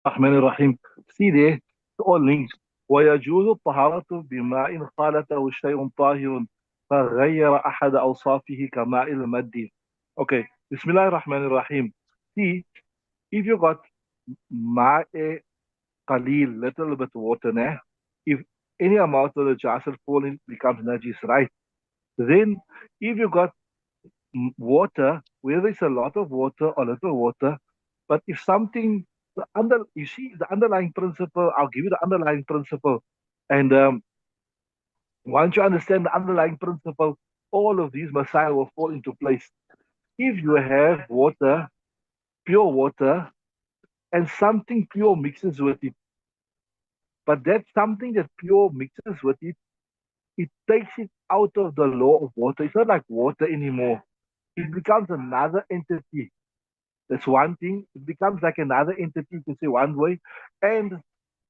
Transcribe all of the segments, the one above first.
الرحمن الرحيم. See there, it's all linked. ويجوز الطهارة بماء خالته شيء طاهر فغير أحد أوصافه كماء المد. Okay, بسم الله الرحمن الرحيم. See, if you got ماء قليل, little bit water, nah? If any amount of the jasal fall in becomes najis, right? Then if you got water, where there's a lot of water or little water, but if something, you see the underlying principle, I'll give you the underlying principle. And once you understand the underlying principle, all of these Messiah will fall into place. If you have water, pure water, and something pure mixes with it, but that something that pure mixes with it, it takes it out of the law of water. It's not like water anymore. It becomes another entity. That's one thing. It becomes like another entity, you can say one way. And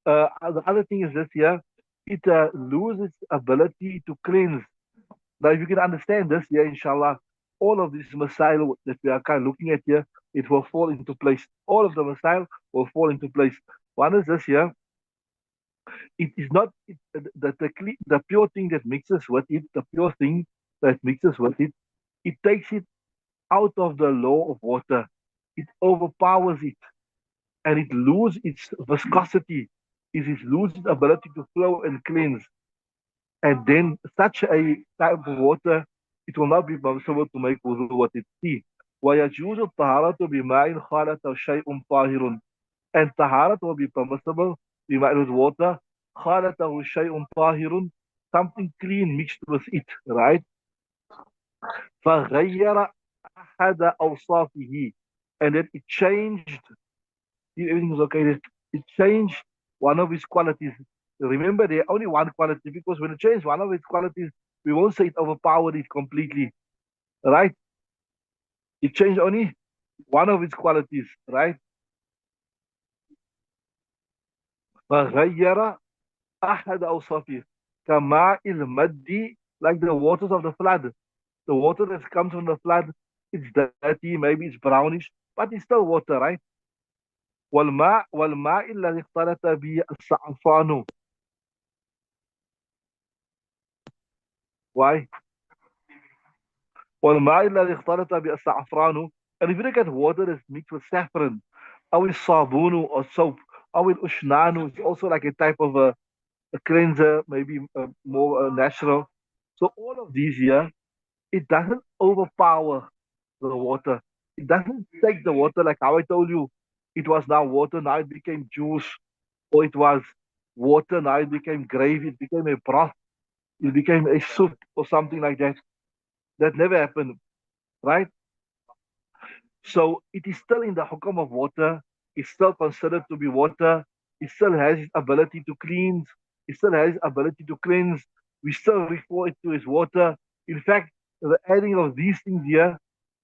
the other thing is this here, it loses ability to cleanse. Now, if you can understand this here, inshallah, all of this Masail that we are kind of looking at here, it will fall into place. All of the Masail will fall into place. One is this here, it is not the pure thing that mixes with it, the pure thing that mixes with it, it takes it out of the law of water. It overpowers it and it loses its viscosity, it loses its ability to flow and cleanse. And then such a type of water, it will not be permissible to make wudu with it. See, ويجوز الطهارة بماء خالط شيء طاهر. And taharat will be permissible بماء with water خالطه شيء طاهر, something clean mixed with it, right? فغير أحد أوصافه, and then it changed. Everything is okay. It changed one of his qualities. Remember, there only one quality, because when it changed one of its qualities, we won't say it overpowered it completely, right? It changed only one of its qualities, right? فغير أحد أوصافه كماء المد, like the waters of the flood. The water that comes from the flood, it's dirty, maybe it's brownish, but it's still water, right? والماء الذي اختلط به الزعفران. Why? والماء الذي اختلط بالزعفران. And if you look at water that's mixed with saffron, أو الصابون or soap, أو الأشنان, it's also like a type of a cleanser, maybe more natural. So all of these here, it doesn't overpower the water. It doesn't take the water like how I told you. It was now water, now it became juice, or it was water, now it became gravy, it became a broth, it became a soup or something like that. That never happened, right? So it is still in the hukum of water. It's still considered to be water. It still has its ability to cleanse. It still has its ability to cleanse. We still refer it to as water. In fact, the adding of these things here,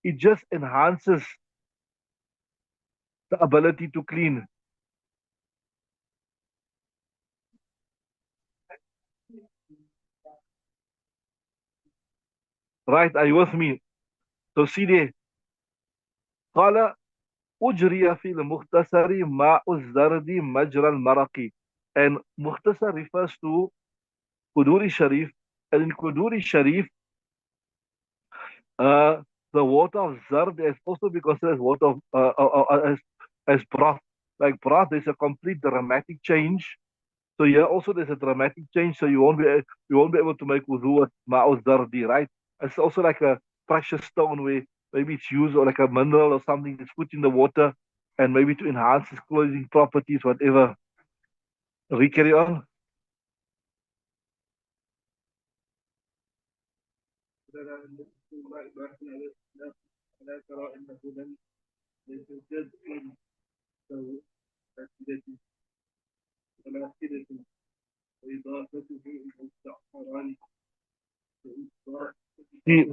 it just enhances the ability to clean. Right? Are you with me? So see there. قال أجري في المختصر ماء الزرد مجرى المرق. And mukhtasar refers to Kuduri Sharif. And in Kuduri Sharif, Uh, the water of Zard is also be considered as water of as broth. Like broth, there's a complete dramatic change. So here also there's a dramatic change. So you won't be able to make wudu with ma'u zardi, right? It's also like a precious stone where maybe it's used or like a mineral or something that's put in the water and maybe to enhance its clothing properties, whatever. We carry on. See,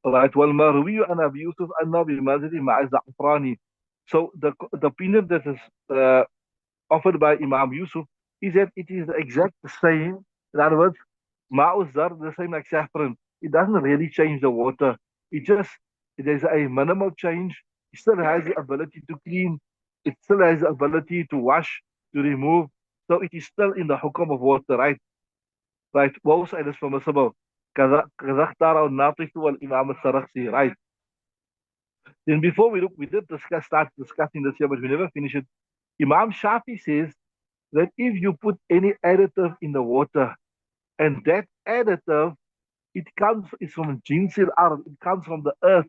right, والمروي عن أبي يوسف أنه بمزج مع الزعفراني. So the opinion that is offered by Imam Yusuf is that it is the exact same. In other words, Ma'uzar, the same like saffron. It doesn't really change the water. It just, there's a minimal change. It still has the ability to clean. it still has the ability to wash, to remove. So it is still in the hukum of water, right? Right. Both it is permissible. كذا اختاره الناطق والإمام السرخسي, right? Then before we did start discussing this here, but we never finished it. Imam Shafi says that if you put any additive in the water, and that additive, it's from jinsil ard, it comes from the earth,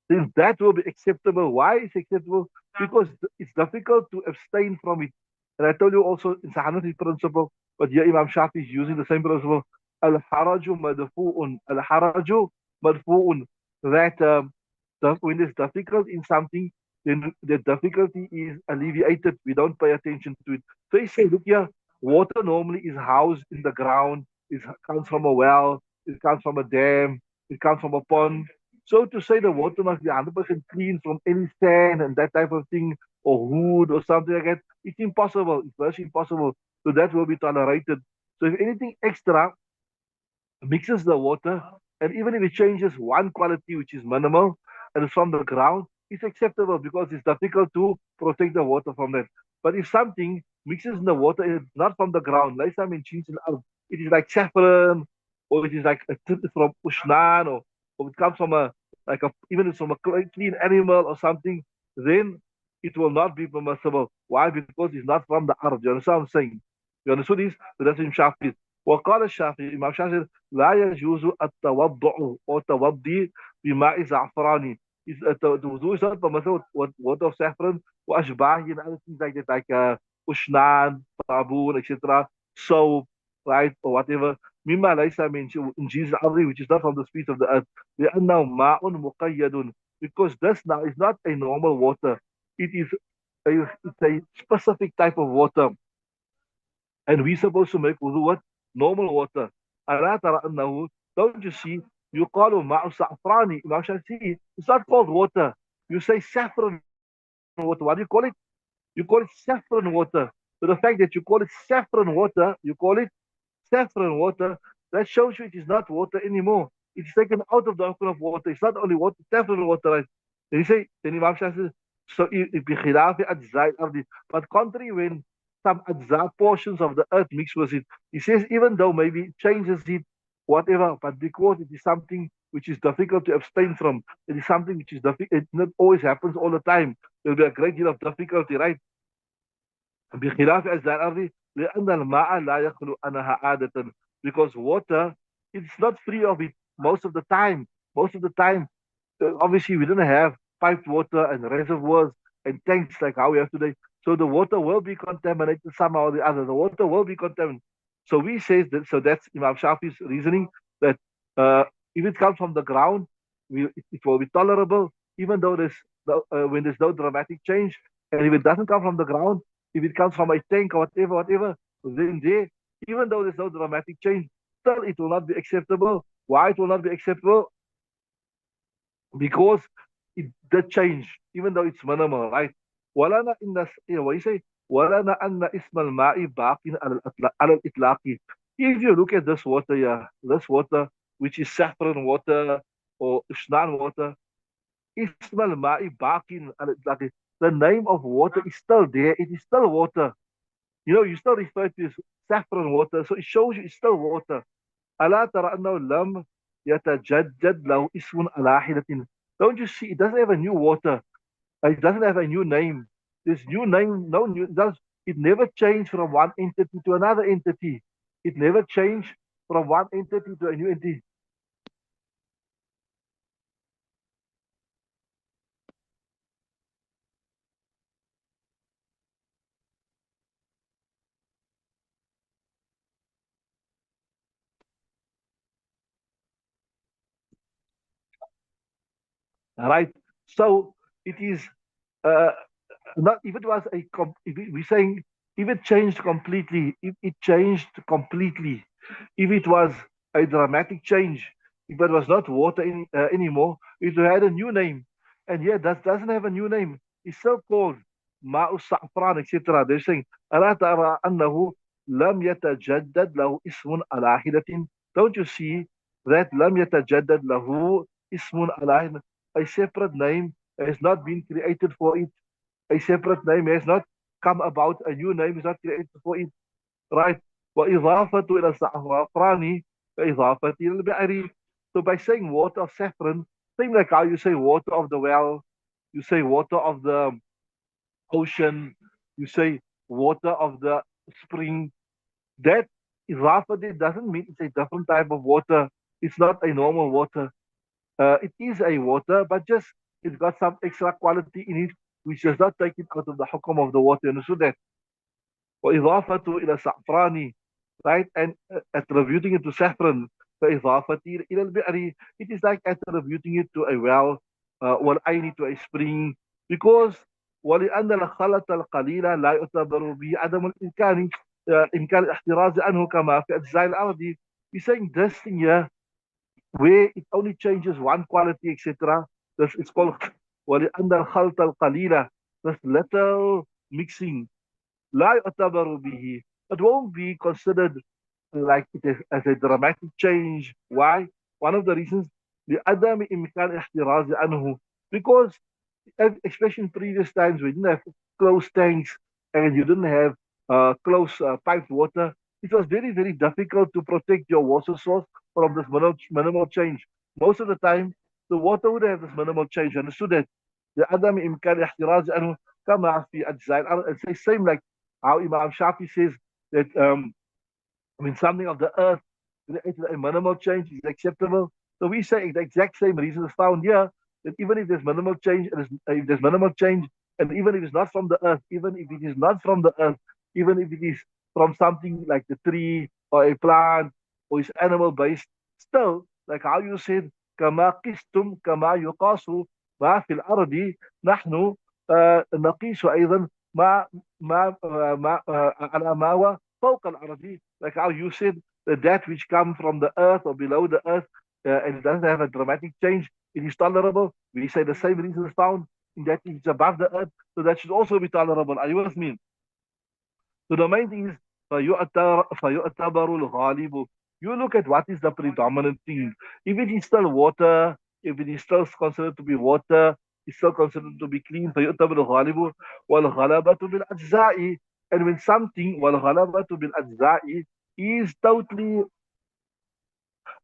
then that will be acceptable. Why is acceptable? Because it's difficult to abstain from it. And I told you also in Hanafi principle, but here Imam Shafi is using the same principle. Al-haraju madfu'un. Al-haraju madfu'un. That when there's difficult in something, then the difficulty is alleviated. We don't pay attention to it. So he said, look here, water normally is housed in the ground. It comes from a well. It comes from a dam. It comes from a pond. So to say the water must be 100% clean from any sand and that type of thing, or wood or something like that, it's impossible. It's virtually impossible. So that will be tolerated. So if anything extra mixes the water, and even if it changes one quality, which is minimal, and it's from the ground, it's acceptable because it's difficult to protect the water from that. But if something mixes in the water, it's not from the ground, like some in cheese and out, it is like saffron, or it is like a tip from ushnan, or it comes from a like a even it's from a clean animal or something, then it will not be permissible. Why? Because it's not from the earth. You understand what I'm saying? You understood this? So that's in Shafi. وقال الشافعي Imam Shafi لا يجوز التوضع or توضي بماء زعفراني. The wudu is not permissible with water of saffron وأشباهه and other things like that, like ushnan, sabun, etc., soap, right, or whatever. مما ليس من جنس الأرض, which is not from the species of the earth. لأنه ماء مقيد, because this now is not a normal water. It is it's a specific type of water, and we're supposed to make wudu with normal water. ألا ترى أنه, don't you see, يقال ماء الزعفراني. Imam Shafi'i, it's not called water. You say saffron water. What do you call it? You call it saffron water. So the fact that you call it saffron water, you call it saffron water, that shows you it is not water anymore. It's taken out of the ocean of water. It's not only water, saffron water. Right? Then you say, then Imam Shafi says, so بخلاف أجزاء الأرض. But contrary, when some ajza portions of the earth mix with it, he says even though maybe it changes it, whatever, but because it is something which is difficult to abstain from, it is something which is difficult. It not always happens all the time. There will be a great deal of difficulty, right? بخلاف أجزاء الأرض لأن الماء لا يخلو عنها عادة, because water, it's not free of it most of the time. Most of the time, obviously we didn't have piped water and reservoirs and tanks like how we have today. So the water will be contaminated somehow or the other. The water will be contaminated. So we say that. So that's Imam Shafi's reasoning, that uh, if it comes from the ground, it will be tolerable, even though when there's no dramatic change. And if it doesn't come from the ground, if it comes from a tank or whatever, then there, even though there's no dramatic change, still it will not be acceptable. Why it will not be acceptable? Because it did change, even though it's minimal, right? ولنا إن what you say? ولنا أن اسم الماء باق على الإطلاق. If you look at this water, yeah, this water, which is saffron water or Ishnan water, اسم الماء باق على الإطلاق. The name of water is still there. It is still water. You still refer to it as saffron water, so it shows you it's still water. ألا ترى أنه لم يتجدد له اسم على حدة. Don't you see? It doesn't have a new water. It doesn't have a new name. This new name, no new. It never changed from one entity to another entity. It never changed from one entity to a new entity. Right? So it is uh, not if it was if we're saying if it changed completely, if it changed completely, if it was a dramatic change, if it was not water anymore, it had a new name. And yet that doesn't have a new name. It's still called ماء الصعفران, etc. They're saying ألا ترى أنه لم يتجدد له اسم على حدة. Don't you see that لم يتجدد له اسم على حدة, a separate name has not been created for it, A separate name has not come about. A new name is not created for it. Right? وإضافة إلى الزعفران كإضافة إلى البئر. So by saying water of saffron, same like how you say water of the well, you say water of the ocean, you say water of the spring. That إضافة doesn't mean it's a different type of water. It's not a normal water. It is a water, but just it's got some extra quality in it, which does not take it out of the hukum of the water. And so that وإضافته إلى الزعفران, right? And attributing it to saffron. فإضافته إلى البئر, it is like attributing it to a well, والعين to a spring, because ولأن الخلط القليل لا يعتبر به عدم الإمكان إمكان الاحتراز عنه كما في أجزاء الأرض. He's saying this thing here, where it only changes one quality, etc. This is called ولأن الخلط القليل, this little mixing, لا يعتبر به, it won't be considered like it is as a dramatic change. Why? One of the reasons, لعدم إمكان احتراز عنه, because especially in previous times we didn't have closed tanks and you didn't have close piped water, it was very, very difficult to protect your water source from this minimal change. Most of the time, the water would have this minimal change. Understood that? لعدم إمكان احتراز عنه كما في أجزاء الأرض. It's the same like how Imam Shafi says that I mean, something of the earth, a minimal change is acceptable. So we say the exact same reason is found here, that even if there's minimal change, if there's minimal change, and even if it's not from the earth, even if it is not from the earth, even if it is from something like the tree or a plant or is animal based, still, like how you said, كما قستم كما يقاس ما في الأرض نحن نقيس أيضا على ما هو فوق الأرض. Like how you said that that which comes from the earth or below the earth, and it doesn't have a dramatic change, it is tolerable. We say the same reason is found in that it's above the earth, so that should also be tolerable. Are you with me? So the main thing is فيعتبر الغالب. You look at what is the predominant thing. If it is still water, if it is still considered to be water, it's still considered to be clean. فيعتبر الغالب والغلبة بالأجزاء. And when something والغلبة بالأجزاء is totally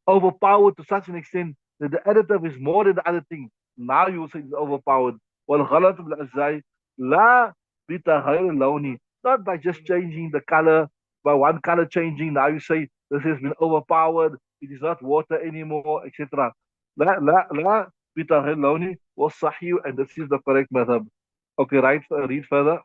overpowered to such an extent that the additive is more than the other thing, now you say it's overpowered. والغلط بالأجزاء لا بتغير اللون, not by just changing the color, by one color changing, now you say this has been overpowered, it is not water anymore, etc. لا بتغير اللون والصحيح, and this is the correct method. Okay, right, read further.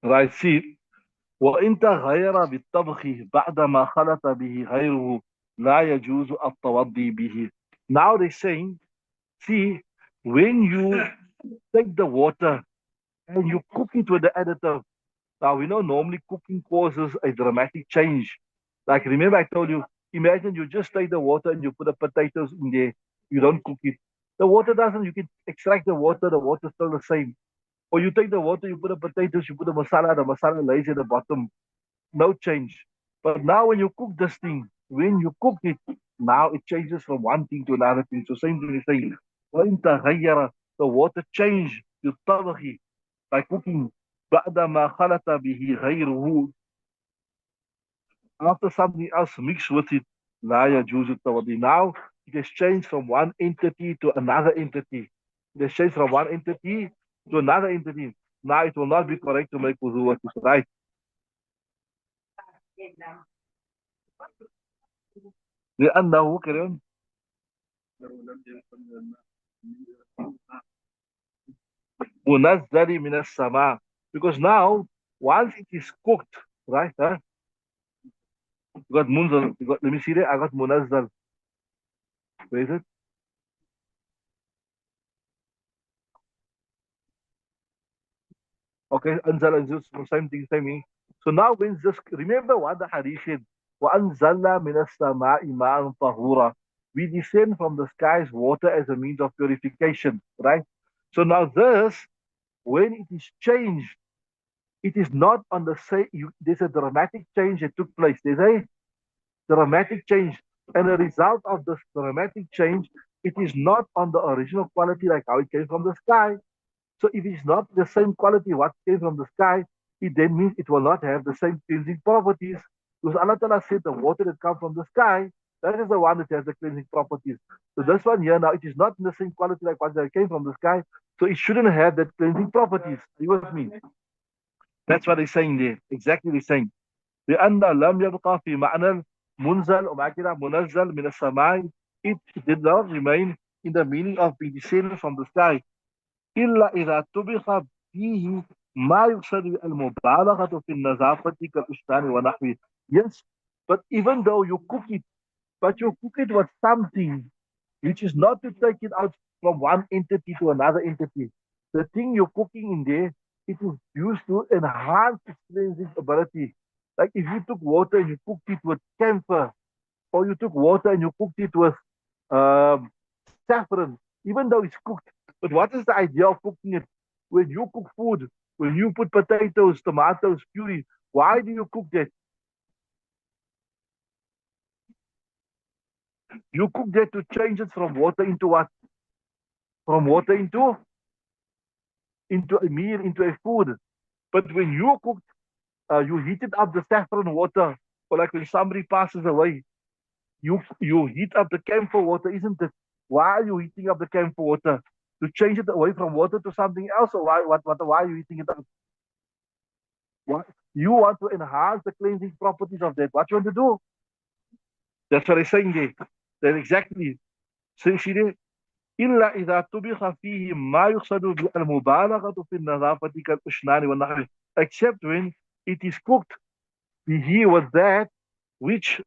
Right, see, وإن تغير بالطبخ بعدما خلط به غيره لا يجوز التوضي به. Now they're saying, see, when you take the water and you cook it with the additive, now we know normally cooking causes a dramatic change. Like remember I told you, imagine you just take the water and you put the potatoes in there, you don't cook it. The water doesn't, you can extract the water's still the same. Or you take the water, you put the potatoes, you put the masala lays at the bottom, no change. But now when you cook this thing, when you cook it, now it changes from one thing to another thing. So same thing is saying, وإن تغير, the water change بالطبخ, by cooking, بعدما خلط به غيره, after something else mixed with it, لا يجوز التوضي. Now it has changed from one entity to another entity. It has changed from one entity to another entity. Now it will not be correct to make wudu with it, right? لأنه كريم منزل من السماء, because now once it is cooked, right? Huh? You got munzal. You got, let me see that. I got munazzal. Where is it? Okay, anzala and same thing, same meaning. So now when this, remember what the hadith said, وَأَنزَلْنَا مِنَ السَّمَاءِ مَاءً طَهُورًا. We descend from the skies water as a means of purification, right? So now this, when it is changed, it is not on the same, there's a dramatic change that took place. There's a dramatic change. And a result of this dramatic change, it is not on the original quality like how it came from the sky. So if it's not the same quality what came from the sky, it then means it will not have the same cleansing properties. Because Allah Ta'ala said the water that comes from the sky, that is the one that has the cleansing properties. So this one here now, it is not in the same quality like what that came from the sky. So it shouldn't have that cleansing properties. Are you with me? That's what they're saying there. Exactly the same. لأن لم يبقى في معنى منزل ومع كده منزل من السماء. It did not remain in the meaning of being descended from the sky. إلا إذا طبخ فيه ما يقصد المبالغة في النظافة كالأشتان ونحوه. Yes, but even though you cook it, but you cook it with something which is not to take it out from one entity to another entity. The thing you're cooking in there, it is used to enhance its cleansing ability. Like if you took water and you cooked it with camphor, or you took water and you cooked it with um, saffron, even though it's cooked. But what is the idea of cooking it? When you cook food, when you put potatoes, tomatoes, puree, why do you cook that? You cook that to change it from water into what? From water into a meal, into a food. But when you cook, you heated up the saffron water, or like when somebody passes away, you heat up the camphor water, isn't it? Why are you heating up the camphor water? To change it away from water to something else, or why are you heating it up? Why? You want to enhance the cleansing properties of that. What you want to do? That's what I'm saying there. That's exactly. See there? إلا إذا طبخ فيه ما يقصد بالمبالغة في النظافة كالأشنان والنحو. Except when it is cooked he with that which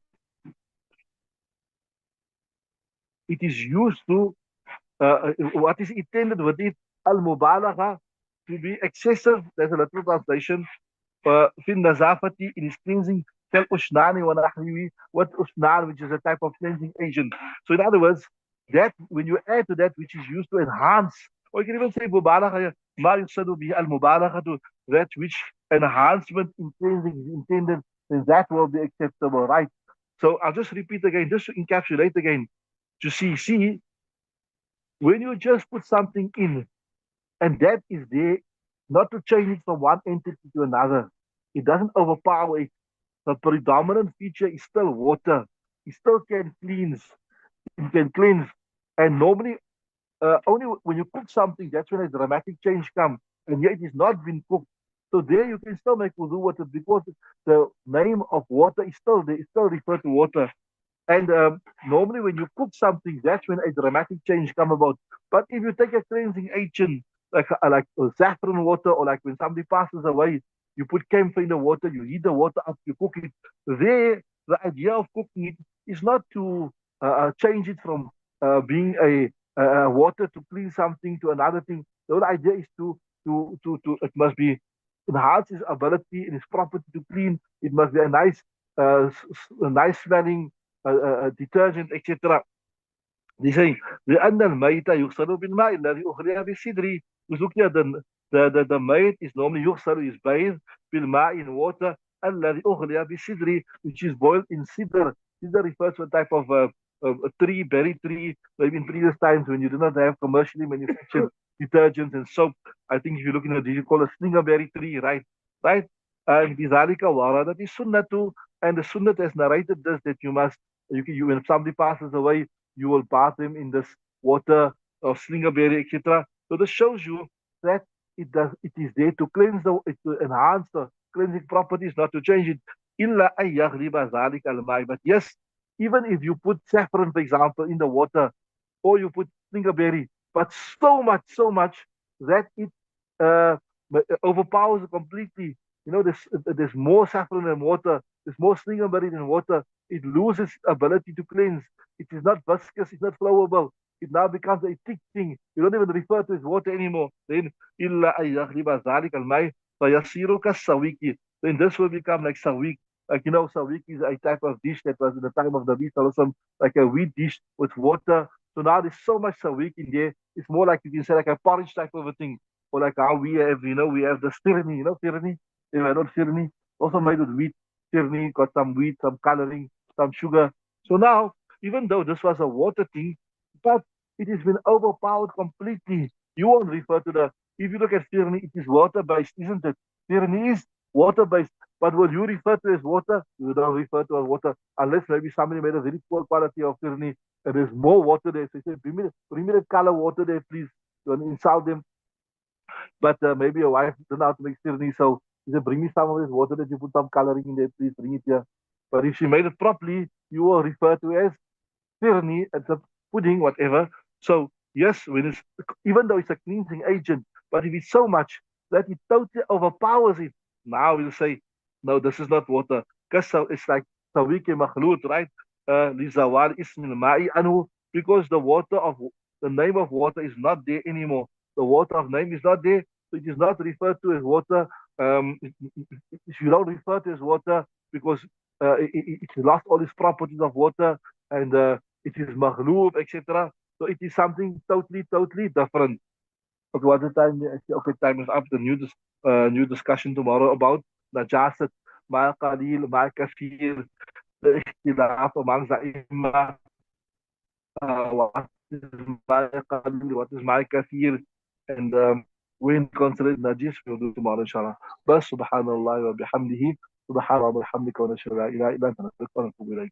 it is used to, what is intended with it, al-mubalagha, to be excessive. There's a literal translation. في النظافة in its cleansing كالأشنان ونحوه, what usnan, which is a type of cleansing agent. So in other words, that when you add to that which is used to enhance, or you can even say مبالغة, ما يقصد به المبالغة, that which enhancement in cleansing is intended, then that will be acceptable, right? So I'll just repeat again, just to encapsulate again, to see, when you just put something in, and that is there not to change it from one entity to another. It doesn't overpower it. The predominant feature is still water. It still can cleanse. It can cleanse. And normally, only when you cook something, that's when a dramatic change comes. And yet it is not been cooked. So there you can still make wudu with it because the name of water is still there. It's still referred to water. And normally, when you cook something, that's when a dramatic change come about. But if you take a cleansing agent like saffron water, or like when somebody passes away, you put camphor in the water, you heat the water up, you cook it. There, the idea of cooking it is not to change it from being a water to clean something to another thing. The whole idea is to it must be enhance its ability and its property to clean. It must be a nice smelling detergent, etc. Die saying لأن الميت يغسل بالماء الذي أخرج بالسدر. Look here, the mate is normally يغسل, is bathed بالماء, in water, الذي أخرج بالسدر, which is boiled in cedar. Cedar refers to a type of a tree, berry tree. Maybe in previous times when you did not have commercially manufactured detergents and soap, I think if you look in the, you call a slingerberry tree, right? Right? And بذلك وردت السنة, and the sunnah has narrated this, that when somebody passes away, you will bath them in this water of slingerberry, etc. So this shows you that it is there to cleanse to enhance the cleansing properties, not to change it. إلا أن يغلب ذلك الماء. But yes, even if you put saffron, for example, in the water, or you put slingerberry, but so much that it uh, overpowers completely. There's more saffron than water. There's more slingerberry than water. It loses ability to cleanse. It is not viscous. It's not flowable. It now becomes a thick thing. You don't even refer to it as water anymore. Then, إلا أن يغلب ذلك الماء, فيصير كالسويق. Then this will become like sawiq. Like, sawiq is a type of dish that was in the time of the Nabi Sallallahu Alaihi Wasallam, like a wheat dish with water. So now there's so much sawiq in there. It's more like, you can say, like a porridge type of a thing. Or like how we have, we have the stirni, stirni? You know, not stirni. Also made with wheat. Stirni got some wheat, some coloring, some sugar. So now, even though this was a water thing, but it has been overpowered completely. You won't refer to the, if you look at stirni, it is water based, isn't it? Stirni is water based. But what you refer to as water, you don't refer to as water unless maybe somebody made a very poor quality of stirni and there's more water there. So you say, bring me the color water there, please. You want to insult them. But maybe your wife didn't know how to make stirni, so she said, bring me some of this water that you put some coloring in there, please bring it here. But if she made it properly, you will refer to as tyranny, it's a pudding, whatever. So yes, even though it's a cleansing agent, but if it's so much that it totally overpowers it, now we'll say, no, this is not water. Because so it's like tawik makhlut, right? Lizawal ismin ma'i anhu, because the name of water is not there anymore. The water of name is not there, so it is not referred to as water. If you don't refer to as water because it lost all its properties of water, and it is maghloob, etc. So it is something totally, totally different. Okay, what's the time? Okay, time is up. The new discussion tomorrow about najasat, ma qalil, ma kafir, the ikhtilaf amongst the imam, what is ma qalil, what is ma kafir, and when considered najis, we'll do tomorrow, inshallah. But subhanallah wa bihamdihi, subhanallah wa bihamdika wa nashhadu an la ilaha illa anta nastaghfiruka wa natubu ilayk.